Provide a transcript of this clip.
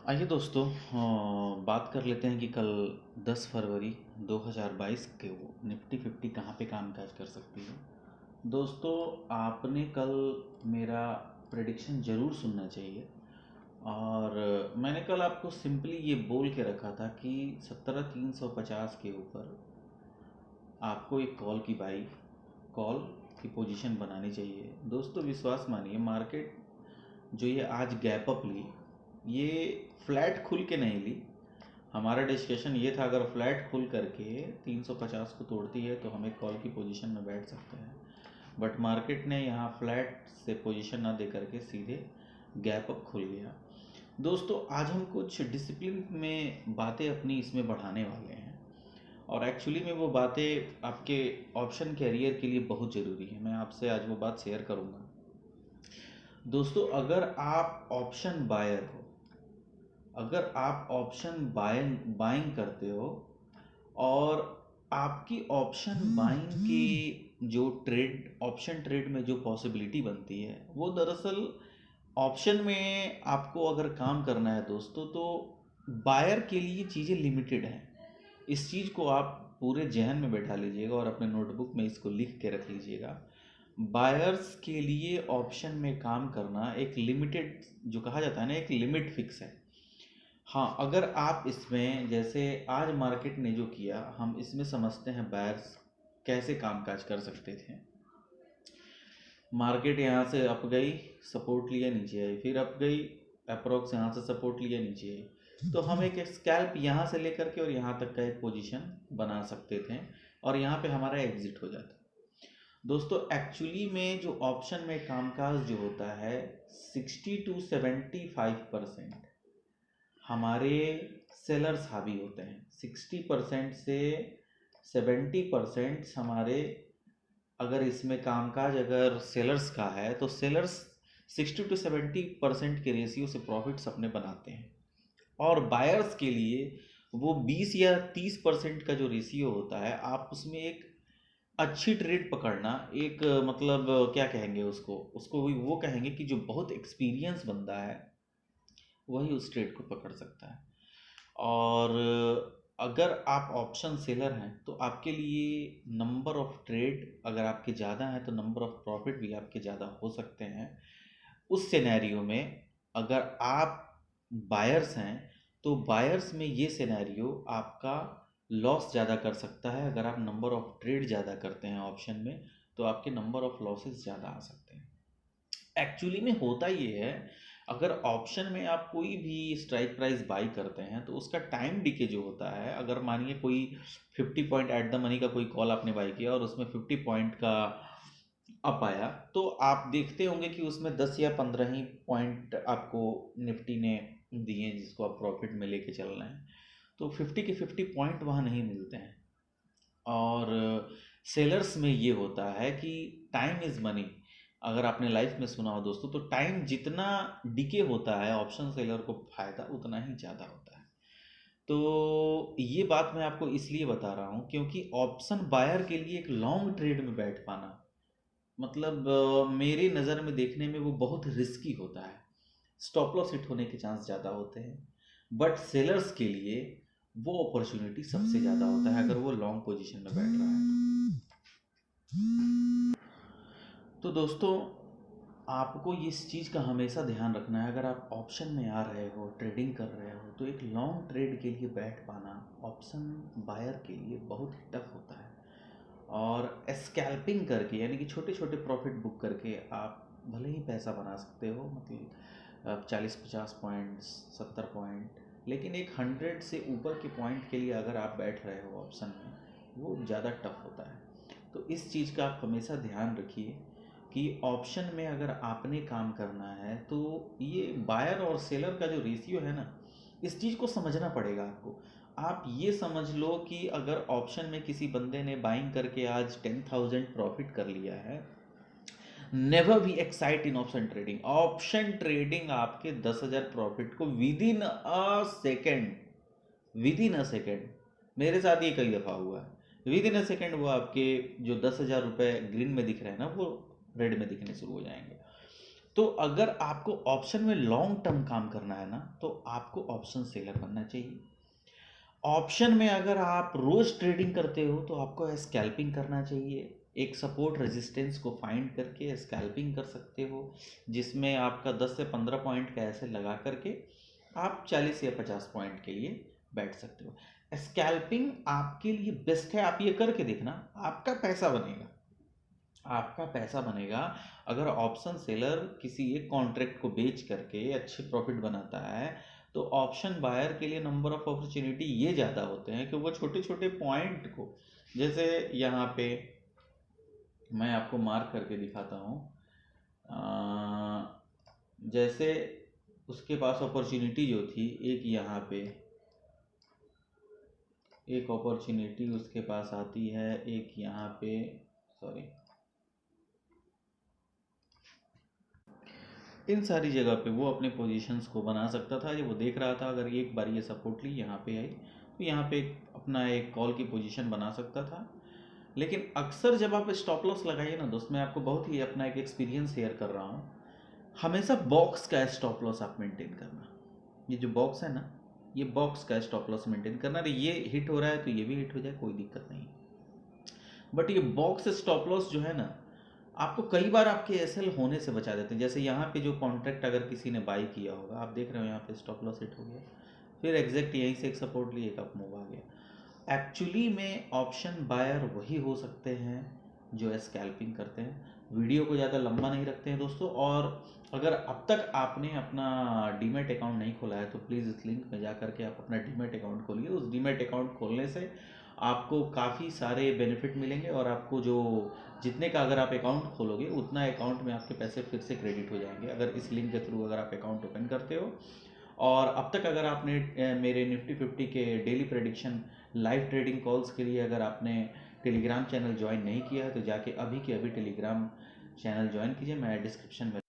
आइए दोस्तों, बात कर लेते हैं कि कल 10 फरवरी 2022 के वो निफ्टी 50 कहाँ पे कामकाज कर सकती है। दोस्तों, आपने कल मेरा प्रेडिक्शन ज़रूर सुनना चाहिए। और मैंने कल आपको सिंपली ये बोल के रखा था कि 17,350 के ऊपर आपको एक कॉल की पोजीशन बनानी चाहिए। दोस्तों, विश्वास मानिए, मार्केट जो ये आज गैप अप ली, ये फ्लैट खुल के नहीं ली। हमारा डिस्कशन ये था, अगर फ्लैट खुल करके 350 को तोड़ती है तो हम एक कॉल की पोजीशन में बैठ सकते हैं। बट मार्केट ने यहाँ फ्लैट से पोजीशन ना दे करके सीधे गैप अप खुल गया। दोस्तों, आज हम कुछ डिसिप्लिन में बातें अपनी इसमें बढ़ाने वाले हैं, और एक्चुअली में वो बातें आपके ऑप्शन कैरियर के लिए बहुत ज़रूरी है। मैं आपसे आज वो बात शेयर करूँगा। दोस्तों, अगर आप ऑप्शन बायर हो, अगर आप ऑप्शन बाइंग करते हो, और आपकी ऑप्शन बाइंग की जो ऑप्शन ट्रेड में जो पॉसिबिलिटी बनती है, वो दरअसल ऑप्शन में आपको अगर काम करना है दोस्तों, तो बायर के लिए चीज़ें लिमिटेड हैं। इस चीज़ को आप पूरे जहन में बैठा लीजिएगा और अपने नोटबुक में इसको लिख के रख लीजिएगा। बायर्स के लिए ऑप्शन में काम करना एक लिमिटेड, जो कहा जाता है ना, एक लिमिट फिक्स है। हाँ, अगर आप इसमें, जैसे आज मार्केट ने जो किया, हम इसमें समझते हैं बायर्स कैसे कामकाज कर सकते थे। मार्केट यहाँ से अप गई, सपोर्ट लिया, नीचे आई, फिर अप गई, अप्रोक्स यहाँ से सपोर्ट लिया, नीचे आई। तो हम एक स्कैल्प यहाँ से लेकर के और यहाँ तक का एक पोजीशन बना सकते थे, और यहाँ पे हमारा एग्जिट हो जाता। दोस्तों, एक्चुअली में जो ऑप्शन में कामकाज जो होता है, 60 to 75% हमारे सेलर्स हावी होते हैं। 60% से 70% हमारे, अगर इसमें कामकाज अगर सेलर्स का है, तो सेलर्स 60 to 70% के रेशियो से प्रॉफिट्स अपने बनाते हैं, और बायर्स के लिए वो 20 या 30% का जो रेशियो होता है, आप उसमें एक अच्छी ट्रेड पकड़ना, एक मतलब क्या कहेंगे उसको वो कहेंगे कि जो बहुत एक्सपीरियंस बंदा है वही उस ट्रेड को पकड़ सकता है। और अगर आप ऑप्शन सेलर हैं, तो आपके लिए नंबर ऑफ ट्रेड अगर आपके ज़्यादा हैं, तो नंबर ऑफ प्रॉफिट भी आपके ज़्यादा हो सकते हैं। उस सिनेरियो में अगर आप बायर्स हैं, तो बायर्स में ये सिनेरियो आपका लॉस ज़्यादा कर सकता है। अगर आप नंबर ऑफ ट्रेड ज़्यादा करते हैं ऑप्शन में, तो आपके नंबर ऑफ लॉसेस ज़्यादा आ सकते हैं। एक्चुअली में होता ये है, अगर ऑप्शन में आप कोई भी स्ट्राइक प्राइस बाई करते हैं, तो उसका टाइम डिके जो होता है, अगर मानिए कोई 50 पॉइंट एट द मनी का कोई कॉल आपने बाई किया और उसमें 50 पॉइंट का अप आया, तो आप देखते होंगे कि उसमें 10 या 15 ही पॉइंट आपको निफ्टी ने दिए जिसको आप प्रॉफिट में लेके चल रहे हैं। तो 50 के 50 पॉइंट वहाँ नहीं मिलते हैं। और सेलर्स में ये होता है कि टाइम इज़ मनी। अगर आपने लाइफ में सुना हो दोस्तों, तो टाइम जितना डिके होता है, ऑप्शन सेलर को फायदा उतना ही ज़्यादा होता है। तो ये बात मैं आपको इसलिए बता रहा हूँ क्योंकि ऑप्शन बायर के लिए एक लॉन्ग ट्रेड में बैठ पाना, मतलब मेरे नज़र में देखने में वो बहुत रिस्की होता है। स्टॉप लॉस हिट होने के चांस ज़्यादा होते हैं, बट सेलर्स के लिए वो अपॉर्चुनिटी सबसे ज़्यादा होता है अगर वो लॉन्ग पोजीशन में बैठ रहा है। तो दोस्तों, आपको इस चीज़ का हमेशा ध्यान रखना है, अगर आप ऑप्शन में आ रहे हो, ट्रेडिंग कर रहे हो, तो एक लॉन्ग ट्रेड के लिए बैठ पाना ऑप्शन बायर के लिए बहुत ही टफ होता है। और स्कैल्पिंग करके, यानी कि छोटे छोटे प्रॉफिट बुक करके आप भले ही पैसा बना सकते हो, मतलब 40-50 पॉइंट, 70 पॉइंट, लेकिन एक 100 से ऊपर के पॉइंट के लिए अगर आप बैठ रहे हो ऑप्शन में, वो ज़्यादा टफ होता है। तो इस चीज़ का आप हमेशा ध्यान रखिए कि ऑप्शन में अगर आपने काम करना है, तो ये बायर और सेलर का जो रेशियो है ना, इस चीज़ को समझना पड़ेगा आपको। आप ये समझ लो कि अगर ऑप्शन में किसी बंदे ने बाइंग करके आज 10,000 प्रॉफिट कर लिया है, never be excite in option trading. Option trading आपके 10,000 प्रॉफिट को विद इन अ सेकेंड, मेरे साथ ये कई दफ़ा हुआ है, विद इन अ सेकेंड वो आपके जो 10,000 रुपये ग्रीन में दिख रहे हैं ना, वो रेड में दिखने शुरू हो जाएंगे। तो अगर आपको ऑप्शन में लॉन्ग टर्म काम करना है ना, तो आपको ऑप्शन सेलर बनना चाहिए। ऑप्शन में अगर आप रोज ट्रेडिंग करते हो तो आपको स्कैल्पिंग करना चाहिए। एक सपोर्ट रेजिस्टेंस को फाइंड करके स्कैल्पिंग कर सकते हो, जिसमें आपका 10 से 15 पॉइंट का ऐसे लगा करके आप 40 या 50 पॉइंट के लिए बैठ सकते हो। स्कैल्पिंग आपके लिए बेस्ट है, आप ये करके देखना, आपका पैसा बनेगा, आपका पैसा बनेगा। अगर ऑप्शन सेलर किसी एक कॉन्ट्रैक्ट को बेच करके अच्छे प्रॉफिट बनाता है, तो ऑप्शन बायर के लिए नंबर ऑफ अपॉर्चुनिटी ये ज़्यादा होते हैं कि वो छोटे छोटे पॉइंट को, जैसे यहाँ पे मैं आपको मार्क करके दिखाता हूँ, जैसे उसके पास अपॉर्चुनिटी जो थी, एक यहाँ पे एक अपॉर्चुनिटी उसके पास आती है, एक यहाँ पे, सॉरी, इन सारी जगह पे वो अपने पोजीशंस को बना सकता था। ये वो देख रहा था, अगर एक बार ये सपोर्ट ली यहाँ पे आई, तो यहाँ पे अपना एक कॉल की पोजीशन बना सकता था। लेकिन अक्सर जब आप स्टॉप लॉस लगाइए ना दोस्त, मैं आपको बहुत ही अपना एक एक्सपीरियंस शेयर कर रहा हूँ, हमेशा बॉक्स का स्टॉप लॉस आप मेंटेन करना। ये जो बॉक्स है ना, ये बॉक्स का स्टॉप लॉस मेंटेन करना। अरे ये हिट हो रहा है तो ये भी हिट हो जाए, कोई दिक्कत नहीं। बट ये बॉक्स स्टॉप लॉस जो है ना, आपको कई बार आपके एसएल होने से बचा देते हैं। जैसे यहाँ पे जो कॉन्ट्रैक्ट अगर किसी ने बाई किया होगा, आप देख रहे हो यहाँ पे स्टॉप लॉस हिट हो गया, फिर एग्जैक्ट यहीं से एक सपोर्ट लिए, एक अप मूव आ गया। एक्चुअली में ऑप्शन बायर वही हो सकते हैं जो स्कैल्पिंग करते हैं। वीडियो को ज़्यादा लंबा नहीं रखते हैं दोस्तों, और अगर अब तक आपने अपना डीमैट अकाउंट नहीं खोला है तो प्लीज़ इस लिंक में जा करके आप अपना डीमैट अकाउंट खोलिए। उस डीमैट अकाउंट खोलने से आपको काफ़ी सारे बेनिफिट मिलेंगे, और आपको जो जितने का अगर आप अकाउंट खोलोगे उतना अकाउंट में आपके पैसे फिर से क्रेडिट हो जाएंगे, अगर इस लिंक के थ्रू अगर आप अकाउंट ओपन करते हो। और अब तक अगर आपने मेरे निफ्टी 50 के daily prediction live trading calls के लिए अगर आपने टेलीग्राम चैनल ज्वाइन नहीं किया है, तो जाके अभी के अभी टेलीग्राम चैनल ज्वाइन कीजिए। मैं डिस्क्रिप्शन में